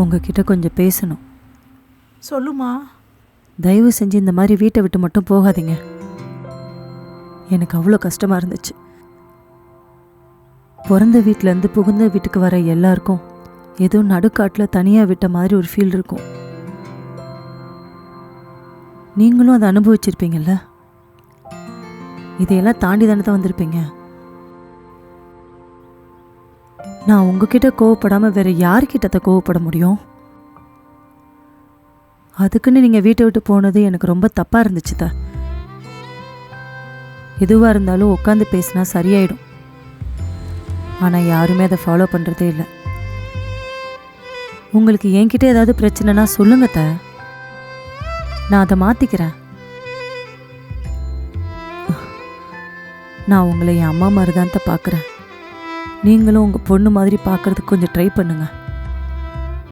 உங்ககிட்ட கொஞ்சம் பேசணும். சொல்லுமா. தயவு செஞ்சு இந்த மாதிரி வீட்டை விட்டு மட்டும் போகாதீங்க. எனக்கு அவ்வளோ கஷ்டமாக இருந்துச்சு. பிறந்த வீட்டிலேருந்து புகுந்த வீட்டுக்கு வர எல்லாருக்கும் ஏதோ நடுக்காட்டில் தனியாக விட்ட மாதிரி ஒரு ஃபீல் இருக்கும். நீங்களும் அதை அனுபவிச்சிருப்பீங்கல்ல. இதையெல்லாம் தாண்டி தானே தான் வந்திருப்பீங்க. நான் உங்ககிட்ட கோவப்படாமல் வேற யார்கிட்ட கோவப்பட முடியும்? அதுக்குன்னு நீங்கள் வீட்டை விட்டு போனது எனக்கு ரொம்ப தப்பாக இருந்துச்சுத. எதுவாக இருந்தாலும் உட்காந்து பேசினா சரியாயிடும். ஆனால் யாருமே அதை ஃபாலோ பண்ணுறதே இல்லை. உங்களுக்கு என்கிட்ட ஏதாவது பிரச்சனைனா சொல்லுங்க த, நான் அதை மாற்றிக்கிறேன். நான் உங்களை என் அம்மா மாதிரி தான் பார்க்குறேன். நீங்களும் உங்கள் பொண்ணு மாதிரி பார்க்குறதுக்கு கொஞ்சம் ட்ரை பண்ணுங்க.